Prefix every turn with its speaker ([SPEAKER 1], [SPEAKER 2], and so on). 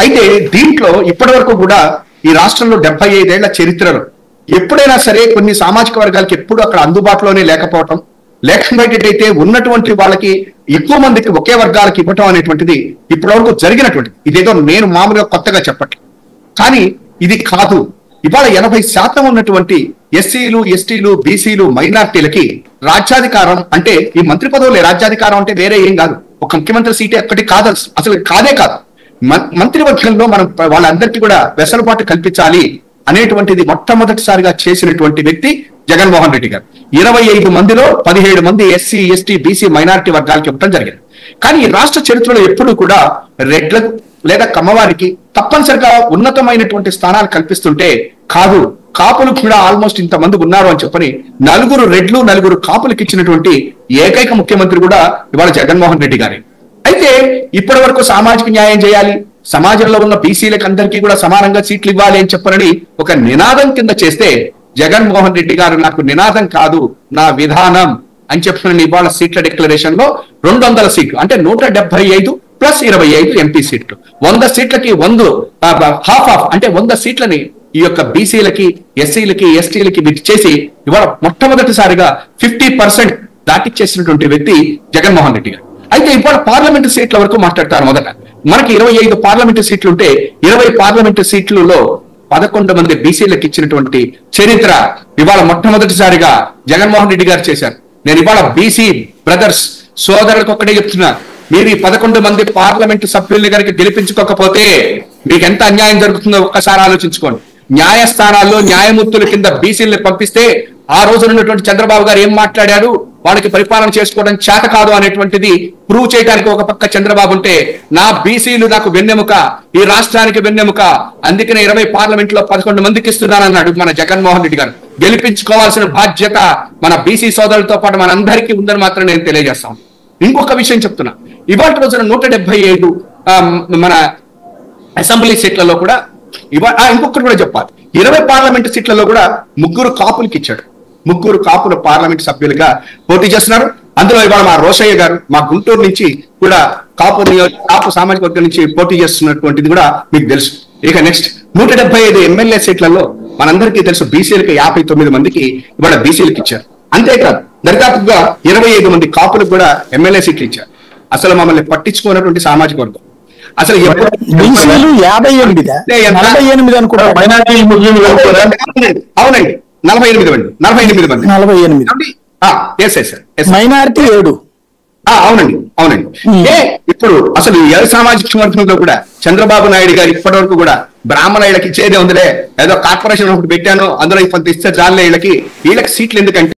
[SPEAKER 1] అయితే దీంట్లో ఇప్పటి వరకు కూడా ఈ రాష్ట్రంలో 75 ఏళ్ల చరిత్రలో ఎప్పుడైనా సరే కొన్ని సామాజిక వర్గాలకి ఎప్పుడు అక్కడ అందుబాటులోనే లేకపోవటం, లేకపోయేటైతే ఉన్నటువంటి వాళ్ళకి ఎక్కువ మందికి ఒకే వర్గాలకి ఇవ్వటం అనేటువంటిది ఇప్పటి వరకు జరిగినటువంటిది. ఇదేదో నేను మామూలుగా కొత్తగా చెప్పట్లేదు, కానీ ఇది కాదు. ఇవాళ 80% ఉన్నటువంటి ఎస్సీలు, ఎస్టీలు, బీసీలు, మైనార్టీలకి రాజ్యాధికారం అంటే ఈ మంత్రి పదవులే రాజ్యాధికారం అంటే వేరే ఏం కాదు. ఒక ముఖ్యమంత్రి సీటే ఒక్కటి కాదు, అసలు కాదే కాదు. మంత్రివర్గంలో మనం వాళ్ళందరికీ కూడా వెసులుబాటు కల్పించాలి అనేటువంటిది మొట్టమొదటిసారిగా చేసినటువంటి వ్యక్తి జగన్మోహన్ రెడ్డి గారు. 25 మందిలో 17 మంది ఎస్సీ, ఎస్టీ, బీసీ, మైనారిటీ వర్గాలకి ఇవ్వడం జరిగింది. కానీ ఈ రాష్ట్ర చరిత్రలో ఎప్పుడు కూడా రెడ్లకు లేదా కమ్మవారికి తప్పనిసరిగా ఉన్నతమైనటువంటి స్థానాలు కల్పిస్తుంటే కాదు, కాపులు కూడా ఆల్మోస్ట్ ఇంతమంది ఉన్నారు అని చెప్పని 4 రెడ్లు 4 కాపులకు ఇచ్చినటువంటి ఏకైక ముఖ్యమంత్రి కూడా ఇవాళ జగన్మోహన్ రెడ్డి గారే. అయితే ఇప్పటి వరకు సామాజిక న్యాయం చేయాలి, సమాజంలో ఉన్న బీసీలకు అందరికీ కూడా సమానంగా సీట్లు ఇవ్వాలి అని చెప్పనని ఒక నినాదం కింద చేస్తే జగన్మోహన్ రెడ్డి గారు నాకు నినాదం కాదు నా విధానం అని చెప్పిన ఇవాళ సీట్ల డిక్లరేషన్ లో 200 సీట్లు అంటే 175 ప్లస్ 25 ఎంపీ సీట్లు, 100 సీట్లకి 100 హాఫ్ అంటే 100 సీట్లని ఈ యొక్క బీసీలకి, ఎస్సీలకి, ఎస్టీలకి చేసి ఇవాళ మొట్టమొదటిసారిగా 50% దాటిచ్చేసినటువంటి వ్యక్తి జగన్మోహన్ రెడ్డి గారు. అయితే ఇవాళ పార్లమెంటు సీట్ల వరకు మాట్లాడతారు. మొదట మనకి 25 పార్లమెంటు సీట్లు ఉంటే 20 పార్లమెంటు సీట్లలో 11 మంది బీసీలకు ఇచ్చినటువంటి చరిత్ర ఇవాళ మొట్టమొదటిసారిగా జగన్మోహన్ రెడ్డి గారు చేశారు. నేను ఇవాళ బీసీ బ్రదర్స్ సోదరులకు ఒక్కటే చెప్తున్నా, మీరు ఈ 11 మంది పార్లమెంటు సభ్యుల్ని కనుక గెలిపించుకోకపోతే మీకు ఎంత అన్యాయం జరుగుతుందో ఒక్కసారి ఆలోచించుకోండి. న్యాయస్థానాల్లో న్యాయమూర్తుల కింద బీసీల్ని పంపిస్తే ఆ రోజు ఉన్నటువంటి చంద్రబాబు గారు ఏం మాట్లాడారు, వాళ్ళకి పరిపాలన చేసుకోవడం చేత కాదు అనేటువంటిది ప్రూవ్ చేయడానికి ఒక పక్క చంద్రబాబు ఉంటే, నా బీసీలు నాకు వెన్నెముక, ఈ రాష్ట్రానికి వెన్నెముక, అందుకనే 20 పార్లమెంట్ లో 11 మందికి ఇస్తున్నానన్నాడు మన జగన్మోహన్ రెడ్డి గారు. గెలిపించుకోవాల్సిన బాధ్యత మన బీసీ సోదరులతో పాటు మనందరికీ ఉందని మాత్రం నేను తెలియజేస్తాను. ఇంకొక విషయం చెప్తున్నా, ఇవాళ రోజున 175 మన అసెంబ్లీ సీట్లలో కూడా ఇంకొకటి కూడా చెప్పాలి, 20 పార్లమెంటు సీట్లలో కూడా 3 కాపులకి ఇచ్చాడు. 3 కాపులు పార్లమెంట్ సభ్యులుగా పోటీ చేస్తున్నారు. అందులో ఇవాళ మా రోషయ్య గారు మా గుంటూరు నుంచి కూడా కాపు సామాజిక వర్గం నుంచి పోటీ చేస్తున్నటువంటిది కూడా మీకు తెలుసు. ఇక నెక్స్ట్ 175 ఎమ్మెల్యే సీట్లలో మనందరికీ తెలుసు బీసీలకి 59 మందికి ఇవాళ బీసీలకు ఇచ్చారు. అంతేకాదు దరిదాపుగా 25 మంది కాపులకు కూడా ఎమ్మెల్యే సీట్లు ఇచ్చారు. అసలు మమ్మల్ని పట్టించుకున్నటువంటి సామాజిక వర్గం అసలు
[SPEAKER 2] బీసీలు 58
[SPEAKER 1] అవునండి 48 మంది మైనారిటీ 7. అవునండి అవునండి. ఇప్పుడు అసలు ఏ సామాజిక వర్గంలో కూడా చంద్రబాబు నాయుడు గారు ఇప్పటి వరకు కూడా బ్రాహ్మణులకి ఇచ్చేదే ఉందిలే, ఏదో కార్పొరేషన్ ఒకటి పెట్టాను అందులో కొంత ఇస్తే చాలే వీళ్ళకి సీట్లు ఎందుకంటే